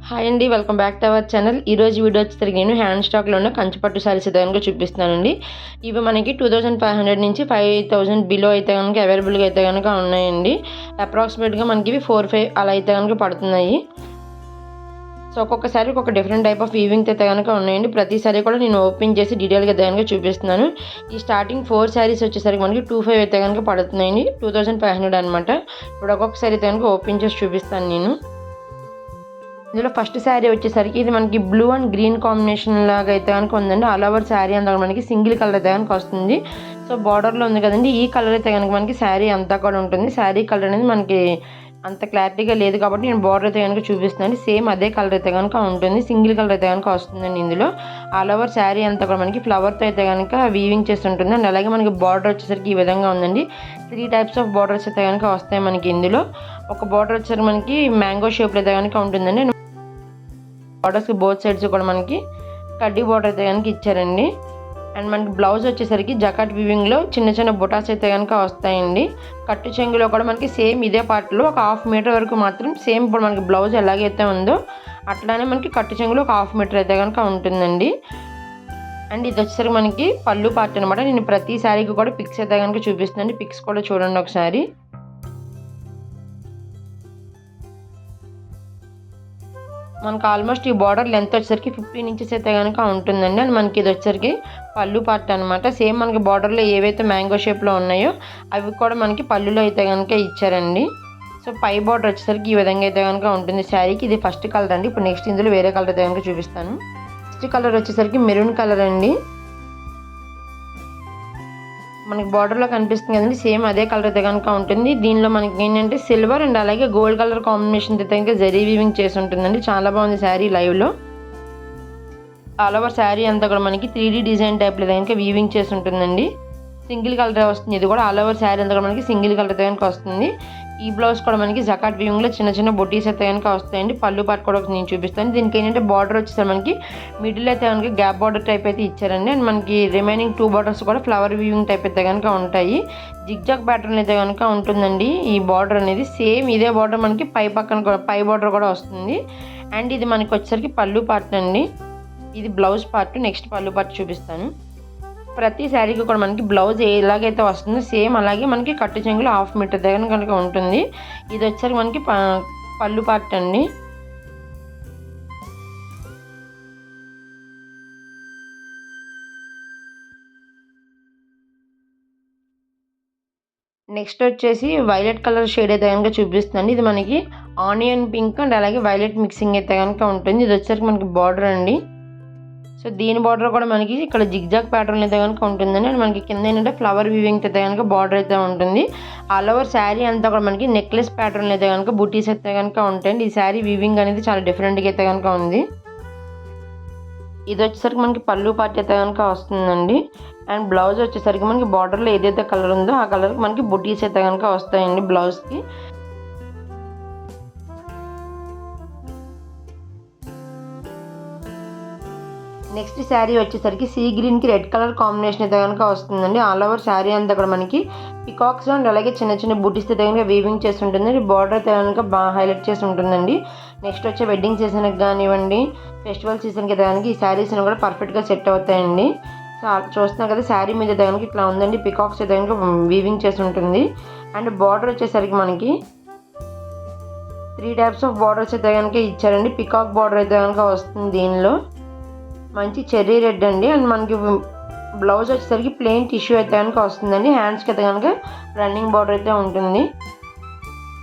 Hi అండి, welcome back to our channel. ఈరోజు video వచ్చేసరికి నేను హ్యాండ్ స్టాక్లో ఉన్న కంచిపట్టు శారీస్ అయితే కనుక చూపిస్తున్నానండి. ఇవి మనకి 2500 నుంచి 5000 బిలో అయితే కనుక అవైలబుల్గా అయితే కనుక ఉన్నాయండి. అప్రాక్సిమేట్గా మనకి ఇవి 4-5 అలా అయితే కనుక పడుతున్నాయి. సో ఒక్కొక్కసారి ఒక్కొక్క డిఫరెంట్ టైప్ ఆఫ్ వీవింగ్ అయితే కనుక ఉన్నాయండి. ప్రతిసారి కూడా నేను ఓపెన్ చేసి డీటెయిల్గా అయితే కనుక చూపిస్తున్నాను. ఈ స్టార్టింగ్ 4 శారీస్ వచ్చేసరికి మనకి 2500 అయితే కనుక పడుతున్నాయండి. 2500 అనమాట. ఇప్పుడు ఒక్కొక్కసారి అయితే కనుక ఓపెన్ చేసి చూపిస్తాను నేను. ఇందులో ఫస్ట్ శారీ వచ్చేసరికి ఇది మనకి బ్లూ అండ్ గ్రీన్ కాంబినేషన్ లాగా అయితే కనుక ఉందండి. ఆల్ ఓవర్ శారీ అంతా మనకి సింగిల్ కలర్ అయితే కనుక వస్తుంది. సో బార్డర్లో ఉంది కదండి, ఈ కలర్ అయితే కనుక మనకి శారీ అంతా కూడా ఉంటుంది. శారీ కలర్ అనేది మనకి అంత క్లారిటీగా లేదు కాబట్టి నేను బార్డర్ అయితే కనుక చూపిస్తున్నాను. సేమ్ అదే కలర్ అయితే కనుక ఉంటుంది, సింగిల్ కలర్ అయితే కనుక వస్తుందండి. ఇందులో ఆల్ ఓవర్ శారీ అంతా కూడా మనకి ఫ్లవర్తో అయితే కనుక వీవింగ్ చేసి ఉంటుంది. అండ్ అలాగే మనకి బార్డర్ వచ్చేసరికి ఈ విధంగా ఉందండి. 3 టైప్స్ ఆఫ్ బార్డర్స్ అయితే కనుక వస్తాయి మనకి. ఇందులో ఒక బార్డర్ వచ్చేసరికి మనకి మ్యాంగో షేప్లో అయితే కనుక ఉంటుందండి. బార్డర్స్కి బోత్ సైడ్స్ కూడా మనకి కడ్డీ బార్డర్ అయితే కనుక ఇచ్చారండి. అండ్ మనకి బ్లౌజ్ వచ్చేసరికి జకాట్ వీవింగ్లో చిన్న చిన్న బుటాస్ అయితే కనుక వస్తాయండి. కట్టు చెంగులో కూడా మనకి సేమ్ ఇదే పార్ట్లో ఒక 1/2 మీటర్ వరకు మాత్రం సేమ్ ఇప్పుడు మనకి బ్లౌజ్ ఎలాగైతే ఉందో అట్లానే మనకి కట్టు చెంగులో ఒక 1/2 మీటర్ అయితే కనుక ఉంటుందండి. అండ్ ఇది వచ్చేసరికి మనకి పళ్ళు పార్ట్ అనమాట. నేను ప్రతి శారీకి కూడా పిక్స్ అయితే కనుక చూపిస్తున్నాను. పిక్స్ కూడా చూడండి ఒకసారి. మనకు ఆల్మోస్ట్ ఈ బార్డర్ లెంత్ వచ్చేసరికి 15 ఇంచెస్ అయితే కనుక ఉంటుందండి. అండ్ మనకి ఇది వచ్చేసరికి పళ్ళు పార్ట్ అనమాట. సేమ్ మనకి బార్డర్లో ఏవైతే మ్యాంగో షేప్లో ఉన్నాయో అవి కూడా మనకి పళ్ళులో అయితే కనుక ఇచ్చారండి. సో పై బార్డర్ వచ్చేసరికి ఈ విధంగా అయితే కనుక ఉంటుంది శారీకి. ఇది ఫస్ట్ కలర్ అండి. ఇప్పుడు నెక్స్ట్ ఇందులో వేరే కలర్ అయితే కనుక చూపిస్తాను. నెక్స్ట్ కలర్ వచ్చేసరికి మెరూన్ కలర్ అండి. మనకి బార్డర్లో కనిపిస్తుంది కదండి, సేమ్ అదే కలర్ అయితే కనుక ఉంటుంది. దీనిలో మనకి ఏంటంటే సిల్వర్ అండ్ అలాగే గోల్డ్ కలర్ కాంబినేషన్ అయితే కనుక జరీ వీవింగ్ చేసి ఉంటుందండి. చాలా బాగుంది శారీ లైవ్లో. ఆల్ ఓవర్ శారీ అంతా కూడా మనకి 3D డిజైన్ టైప్లో కనుక వీవింగ్ చేసి ఉంటుందండి. సింగిల్ కలర్ వస్తుంది. ఇది కూడా ఆల్ ఓవర్ శారీ అంతా కూడా మనకి సింగిల్ కలర్ అయితే కనుక వస్తుంది. ఈ బ్లౌజ్ కూడా మనకి జకాట్ వీవింగ్లో చిన్న చిన్న బొటీస్ అయితే కనుక వస్తాయండి. పళ్ళు పార్ట్ కూడా నేను చూపిస్తాను. దీనికి ఏంటంటే బార్డర్ వచ్చేసరికి మనకి మిడిల్ అయితే కనుక గ్యాప్ బార్డర్ టైప్ అయితే ఇచ్చారండి. అండ్ మనకి రిమైనింగ్ 2 బార్డర్స్ కూడా ఫ్లవర్ వీవింగ్ టైప్ అయితే కనుక ఉంటాయి. జిగ్జాగ్ ప్యాటర్న్ అయితే కనుక ఉంటుందండి. ఈ బార్డర్ అనేది సేమ్ ఇదే బార్డర్ మనకి పై పక్కన కూడా పై బార్డర్ కూడా వస్తుంది. అండ్ ఇది మనకి వచ్చేసరికి పళ్ళు పార్ట్ అండి. ఇది బ్లౌజ్ పార్ట్. నెక్స్ట్ పళ్ళు పార్ట్ చూపిస్తాను. ప్రతి శారీకి కూడా మనకి బ్లౌజ్ ఎలాగైతే వస్తుందో సేమ్ అలాగే మనకి కట్టు చెంగులో 1/2 మీటర్ దగ్గర కనుక ఉంటుంది. ఇది వచ్చేసరికి మనకి పళ్ళు పార్ట్ అండి. నెక్స్ట్ వచ్చేసి వైలెట్ కలర్ షేడ్ అయితే కనుక చూపిస్తుంది. ఇది మనకి ఆనియన్ పింక్ అండ్ అలాగే వైలెట్ మిక్సింగ్ అయితే కనుక ఉంటుంది. ఇది వచ్చేసరికి మనకి బార్డర్ అండి. సో దీని బార్డర్ కూడా మనకి ఇక్కడ జిగ్జాగ్ ప్యాటర్న్ అయితే కనుక ఉంటుందండి. అండ్ మనకి కింద ఏంటంటే ఫ్లవర్ వీవింగ్ అయితే కనుక బార్డర్ అయితే ఉంటుంది. ఆల్ ఓవర్ శారీ అంతా కూడా మనకి నెక్లెస్ ప్యాటర్న్ అయితే కనుక బుటీస్ అయితే కనుక ఉంటాయండి. ఈ శారీ వీవింగ్ అనేది చాలా డిఫరెంట్గా అయితే కనుక ఉంది. ఇది వచ్చేసరికి మనకి పళ్ళు పార్ట్ అయితే కనుక వస్తుందండి. అండ్ బ్లౌజ్ వచ్చేసరికి మనకి బార్డర్లో ఏదైతే కలర్ ఉందో ఆ కలర్కి మనకి బుటీస్ అయితే కనుక వస్తాయండి బ్లౌజ్కి. నెక్స్ట్ శారీ వచ్చేసరికి సీ గ్రీన్కి రెడ్ కలర్ కాంబినేషన్ అయితే కనుక వస్తుందండి. ఆల్ ఓవర్ శారీ అంతా కూడా మనకి పికాక్స్ అండ్ అలాగే చిన్న చిన్న బుటీస్ అయితే కనుక వీవింగ్ చేసి ఉంటుంది. బార్డర్ అయితే కనుక బాగా హైలైట్ చేసి ఉంటుందండి. నెక్స్ట్ వచ్చే వెడ్డింగ్ సీజన్కి కానివ్వండి, ఫెస్టివల్ సీజన్కి అయితే కనుక ఈ శారీస్ కూడా పర్ఫెక్ట్గా సెట్ అవుతాయండి. సో చూస్తున్నాం కదా శారీ మీద అయితే కనుక ఇట్లా ఉందండి. పికాక్స్ అయితే కనుక వీవింగ్ చేసి ఉంటుంది. అండ్ బార్డర్ వచ్చేసరికి మనకి 3 టైప్స్ ఆఫ్ బార్డర్స్ అయితే కనుక ఇచ్చారండి. పికాక్ బార్డర్ అయితే కనుక వస్తుంది. దీనిలో మంచి చెర్రీ రెడ్ అండి. అండ్ మనకి బ్లౌజ్ వచ్చేసరికి ప్లెయిన్ టిష్యూ అయితే కనుక వస్తుందండి. హ్యాండ్స్కి అయితే కనుక రన్నింగ్ బార్డర్ అయితే ఉంటుంది.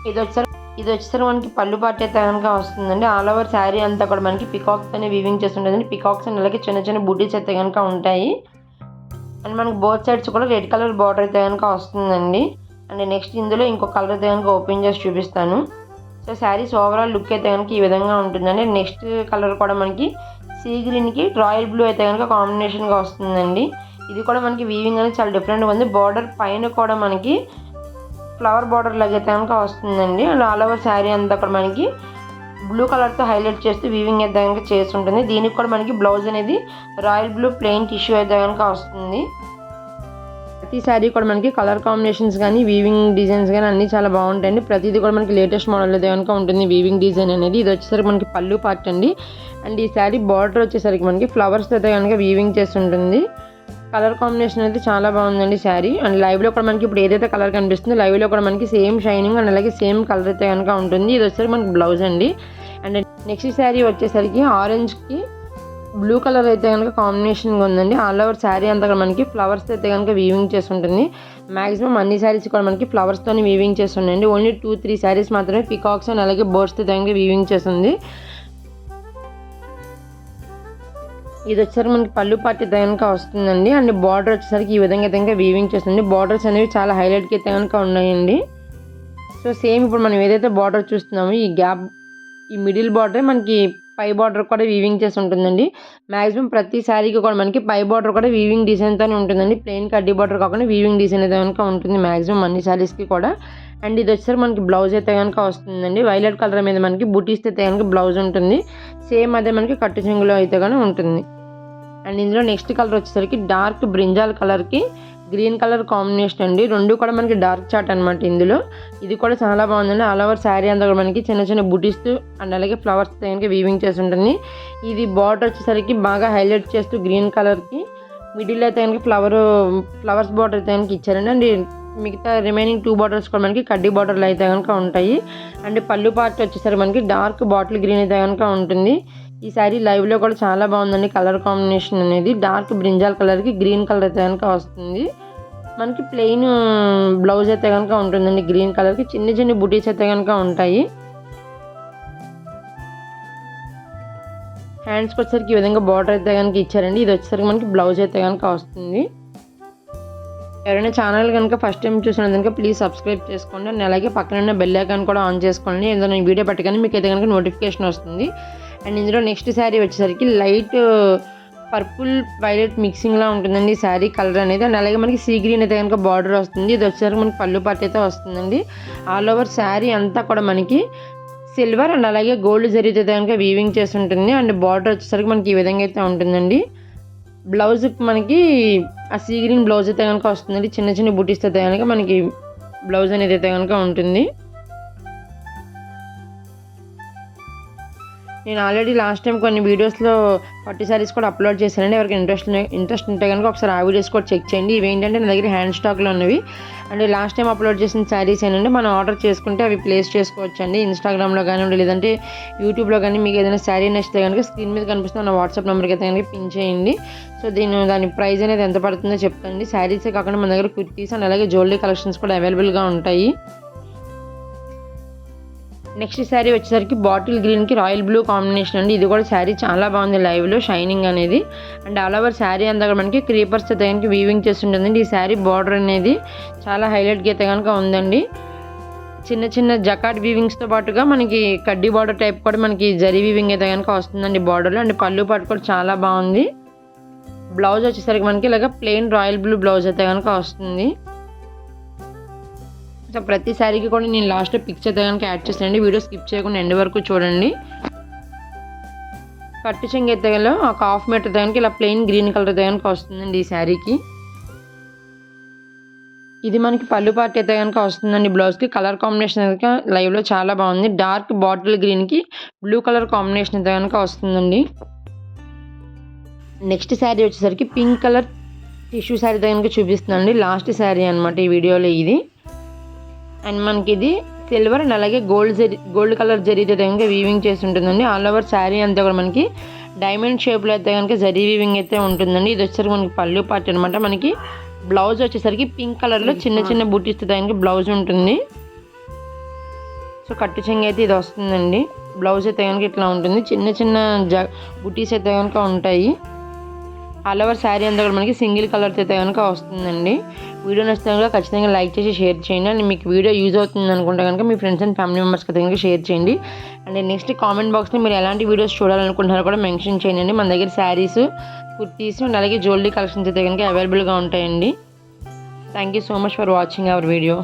ఇది వచ్చేసరికి మనకి పళ్ళు పార్ట్ అయితే కనుక వస్తుందండి. ఆల్ ఓవర్ శారీ అంతా కూడా మనకి పికాక్స్ అనే వీవింగ్ చేసి ఉంటుందండి. పికాక్స్ అండ్ అలాగే చిన్న చిన్న బుటీస్ అయితే కనుక ఉంటాయి. అండ్ మనకి బోత్ సైడ్స్ కూడా రెడ్ కలర్ బార్డర్ అయితే కనుక వస్తుందండి. అండ్ నెక్స్ట్ ఇందులో ఇంకో కలర్ అయితే కనుక ఓపెన్ చేసి చూపిస్తాను. సో శారీస్ ఓవరాల్ లుక్ అయితే కనుక ఈ విధంగా ఉంటుందండి. నెక్స్ట్ కలర్ కూడా మనకి సీ గ్రీన్కి రాయల్ బ్లూ అయితే కనుక కాంబినేషన్గా వస్తుందండి. ఇది కూడా మనకి వీవింగ్ అనేది చాలా డిఫరెంట్గా ఉంది. బార్డర్ పైన కూడా మనకి ఫ్లవర్ బార్డర్ లాగా అయితే కనుక వస్తుందండి. అండ్ ఆల్ ఓవర్ శారీ అంతా కూడా మనకి బ్లూ కలర్తో హైలైట్ చేస్తూ వీవింగ్ అయితే కనుక చేసి ఉంటుంది. దీనికి కూడా మనకి బ్లౌజ్ అనేది రాయల్ బ్లూ ప్లెయిన్ టిష్యూ అయితే కనుక వస్తుంది. ప్రతి శారీ కూడా మనకి కలర్ కాంబినేషన్స్ కానీ వీవింగ్ డిజైన్స్ కానీ అన్నీ చాలా బాగుంటాయండి. ప్రతిదీ కూడా మనకి లేటెస్ట్ మోడల్ అయితే కనుక ఉంటుంది వీవింగ్ డిజైన్ అనేది. ఇది వచ్చేసరికి మనకి పళ్ళు పార్ట్ అండి. అండ్ ఈ శారీ బార్డర్ వచ్చేసరికి మనకి ఫ్లవర్స్ అయితే కనుక వీవింగ్ చేస్తుంటుంది. కలర్ కాంబినేషన్ అయితే చాలా బాగుందండి శారీ. అండ్ లైవ్లో కూడా మనకి ఇప్పుడు ఏదైతే కలర్ కనిపిస్తుందో లైవ్లో కూడా మనకి సేమ్ షైనింగ్ అండ్ అలాగే సేమ్ కలర్ అయితే కనుక ఉంటుంది. ఇది వచ్చేసరికి మనకి బ్లౌజ్ అండి. అండ్ నెక్స్ట్ శారీ వచ్చేసరికి ఆరెంజ్కి బ్లూ కలర్ అయితే కనుక కాంబినేషన్గా ఉందండి. ఆల్ ఓవర్ శారీ అంతా కూడా మనకి ఫ్లవర్స్ అయితే కనుక వీవింగ్ చేసి ఉంటుంది. మాక్సిమం అన్ని శారీస్ కూడా మనకి ఫ్లవర్స్తో వీవింగ్ చేస్తుండండి. ఓన్లీ 2-3 శారీస్ మాత్రమే పికాక్స్ అండ్ అలాగే బర్డ్స్ అయితే కనుక వీవింగ్ చేస్తుంది. ఇది వచ్చేసరికి మనకి పళ్ళు పార్ట్ అయితే కనుక వస్తుందండి. అండ్ బార్డర్ వచ్చేసరికి ఈ విధంగా అయితే కనుక వీవింగ్ చేస్తుంది. బార్డర్స్ అనేవి చాలా హైలైట్గా అయితే కనుక ఉన్నాయండి. సో సేమ్ ఇప్పుడు మనం ఏదైతే బార్డర్ చూస్తున్నామో ఈ మిడిల్ బార్డర్ మనకి పై బార్డర్ కూడా వీవింగ్ చేసి ఉంటుందండి. మాక్సిమం ప్రతి శారీకి కూడా మనకి పై బార్డర్ కూడా వీవింగ్ డిజైన్తోనే ఉంటుందండి. ప్లెయిన్ కడ్డీ బార్డర్ కాకుండా వీవింగ్ డిజైన్ అయితే కనుక ఉంటుంది మాక్సిమం అన్ని శారీస్కి కూడా. అండ్ ఇది వచ్చేసరికి మనకి బ్లౌజ్ అయితే కనుక వస్తుందండి. వైలెట్ కలర్ మీద మనకి బుటీస్ అయితే కనుక బ్లౌజ్ ఉంటుంది. సేమ్ అదే మనకి కట్టు చెంగులో అయితే కానీ ఉంటుంది. అండ్ ఇందులో నెక్స్ట్ కలర్ వచ్చేసరికి డార్క్ బ్రింజాల్ కలర్కి గ్రీన్ కలర్ కాంబినేషన్ అండి. రెండు కూడా మనకి డార్క్ చాట్ అనమాట ఇందులో. ఇది కూడా చాలా బాగుందండి. ఆల్ ఓవర్ శారీ అంతా కూడా మనకి చిన్న చిన్న బుటీస్ అండ్ అలాగే ఫ్లవర్స్ కనుక వీవింగ్ చేసి ఉంటుంది. ఇది బార్డర్ వచ్చేసరికి బాగా హైలైట్ చేస్తూ గ్రీన్ కలర్కి మిడిల్ అయితే కనుక ఫ్లవర్స్ బార్డర్ అయితే కనుక ఇచ్చారండి. అండ్ మిగతా రిమైనింగ్ 2 బార్డర్స్ కూడా మనకి కడ్డీ బార్డర్లు అయితే కనుక ఉంటాయి. అండ్ పళ్ళు పార్ట్ వచ్చేసరికి మనకి డార్క్ బాటిల్ గ్రీన్ అయితే కనుక ఉంటుంది. ఈ శారీ లైవ్లో కూడా చాలా బాగుందండి. కలర్ కాంబినేషన్ అనేది డార్క్ బ్రింజాల్ కలర్కి గ్రీన్ కలర్ అయితే కనుక వస్తుంది. మనకి ప్లెయిన్ బ్లౌజ్ అయితే కనుక ఉంటుందండి. గ్రీన్ కలర్కి చిన్న చిన్న బుటీస్ అయితే కనుక ఉంటాయి. హ్యాండ్స్కి వచ్చేసరికి ఈ విధంగా బార్డర్ అయితే కనుక ఇచ్చారండి. ఇది వచ్చేసరికి మనకి బ్లౌజ్ అయితే కనుక వస్తుంది. ఎవరైనా ఛానల్ కనుక ఫస్ట్ టైం చూసినా కనుక ప్లీజ్ సబ్స్క్రైబ్ చేసుకోండి. అండ్ అలాగే పక్కన బెల్ ఐకాన్ కూడా ఆన్ చేసుకోండి. ఏదైనా వీడియో పెట్టగానే మీకు అయితే కనుక నోటిఫికేషన్ వస్తుంది. అండ్ ఇందులో నెక్స్ట్ శారీ వచ్చేసరికి లైట్ పర్పుల్ వైలెట్ మిక్సింగ్లా ఉంటుందండి ఈ శారీ కలర్ అనేది. అండ్ అలాగే మనకి సీ గ్రీన్ అయితే కనుక బార్డర్ వస్తుంది. ఇది వచ్చేసరికి మనకి పళ్ళు పార్ట్ అయితే వస్తుందండి. ఆల్ ఓవర్ శారీ అంతా కూడా మనకి సిల్వర్ అండ్ అలాగే గోల్డ్ జరీ అయితే కనుక వీవింగ్ చేసి ఉంటుంది. అండ్ బార్డర్ వచ్చేసరికి మనకి ఈ విధంగా అయితే ఉంటుందండి. బ్లౌజ్కి మనకి ఆ సీ గ్రీన్ బ్లౌజ్ అయితే కనుక వస్తుందండి. చిన్న చిన్న బుటీస్ అయితే కనుక మనకి బ్లౌజ్ అనేది అయితే కనుక ఉంటుంది. నేను ఆల్రెడీ లాస్ట్ టైం కొన్ని వీడియోస్లో పట్టు శారీస్ కూడా అప్లోడ్ చేశానండి. ఎవరికి ఇంట్రెస్ట్ ఉంటే కనుక ఒకసారి ఆ వీడియోస్ కూడా చెక్ చేయండి. ఇవి ఏంటంటే నా దగ్గర హ్యాండ్ స్టాక్లో ఉన్నవి. అండ్ లాస్ట్ టైం అప్లోడ్ చేసిన శారీస్ ఏంటంటే మనం ఆర్డర్ చేసుకుంటే అవి ప్లేస్ చేసుకోవచ్చు అండి. ఇన్స్టాగ్రామ్లో కానివ్వండి లేదంటే యూట్యూబ్లో కానీ మీకు ఏదైనా శారీ నచ్చితే కనుక స్క్రీన్ మీద కనిపిస్తున్న నా వాట్సాప్ నెంబర్కి అయితే కనుక పిన్ చేయండి. సో దాని ప్రైస్ అనేది ఎంత పడుతుందో చెప్తానండి. శారీసే కాకుండా మన దగ్గర కుర్తీస్ అండ్ అలాగే జ్యువెలరీ కలెక్షన్స్ కూడా అవైలబుల్గా ఉంటాయి. నెక్స్ట్ శారీ వచ్చేసరికి బాటిల్ గ్రీన్కి రాయల్ బ్లూ కాంబినేషన్ అండి. ఇది కూడా శారీ చాలా బాగుంది లైవ్లో షైనింగ్ అనేది. అండ్ ఆల్ ఓవర్ శారీ అంతా కూడా మనకి క్రీపర్స్ అయితే కనుక వీవింగ్ చేస్తుంటుందండి. ఈ శారీ బార్డర్ అనేది చాలా హైలైట్గా అయితే కనుక ఉందండి. చిన్న చిన్న జకాట్ వీవింగ్స్తో పాటుగా మనకి కడ్డీ బార్డర్ టైప్ కూడా మనకి జరీ వీవింగ్ అయితే కనుక వస్తుందండి బార్డర్లో. అండ్ పళ్ళు పాటు కూడా చాలా బాగుంది. బ్లౌజ్ వచ్చేసరికి మనకి ఇలాగ ప్లెయిన్ రాయల్ బ్లూ బ్లౌజ్ అయితే కనుక వస్తుంది. సో ప్రతి శారీకి కూడా నేను లాస్ట్లో పిక్చర్ అయితే కనుక యాడ్ చేస్తానండి. వీడియో స్కిప్ చేయకుండా ఎండ్ వరకు చూడండి. కట్టు చెంగు అయితే ఒక హాఫ్ మీటర్ అయితే కనుక ఇలా ప్లెయిన్ గ్రీన్ కలర్ అయితే కనుక వస్తుందండి ఈ శారీకి. ఇది మనకి పళ్ళు పార్ట్ అయితే కనుక వస్తుందండి. బ్లౌజ్కి కలర్ కాంబినేషన్ అయితే లైవ్లో చాలా బాగుంది. డార్క్ బాటిల్ గ్రీన్కి బ్లూ కలర్ కాంబినేషన్ అయితే కనుక వస్తుందండి. నెక్స్ట్ శారీ వచ్చేసరికి పింక్ కలర్ టిష్యూ శారీ అయితే కనుక చూపిస్తుందండి. లాస్ట్ శారీ అనమాట ఈ వీడియోలో ఇది. అండ్ మనకి ఇది సిల్వర్ అండ్ అలాగే గోల్డ్ కలర్ జరీ అయితే కనుక వీవింగ్ చేసి ఉంటుందండి. ఆల్ ఓవర్ శారీ అంతా కూడా మనకి డైమండ్ షేప్లో అయితే కనుక జరీ వీవింగ్ అయితే ఉంటుందండి. ఇది వచ్చేసరికి మనకి పళ్ళు పార్ట్ అనమాట. మనకి బ్లౌజ్ వచ్చేసరికి పింక్ కలర్లో చిన్న చిన్న బుటీస్ అయితే కనుక బ్లౌజ్ ఉంటుంది. సో కట్టు చెంగు అయితే ఇది వస్తుందండి. బ్లౌజ్ అయితే కనుక ఇట్లా ఉంటుంది. చిన్న చిన్న బుటీస్ అయితే కనుక ఉంటాయి. ఆల్ ఓవర్ శారీ అంతా కూడా మనకి సింగిల్ కలర్తో అయితే కనుక వస్తుందండి. వీడియో నచ్చితే కనుక ఖచ్చితంగా లైక్ చేసి షేర్ చేయండి. అండ్ మీకు వీడియో యూజ్ అవుతుంది అనుకుంటే కనుక మీ ఫ్రెండ్స్ అండ్ ఫ్యామిలీ మెంబర్స్కి అయితే కనుక షేర్ చేయండి. అండ్ నెక్స్ట్ కామెంట్ బాక్స్లో మీరు ఎలాంటి వీడియోస్ చూడాలనుకుంటున్నారో కూడా మెన్షన్ చేయండి. మన దగ్గర శారీస్, కుర్తీస్ అండ్ అలాగే జ్యువెలరీ కలెక్షన్స్ అయితే కనుక అవైలబుల్గా ఉంటాయండి. Thank you so much for watching our video.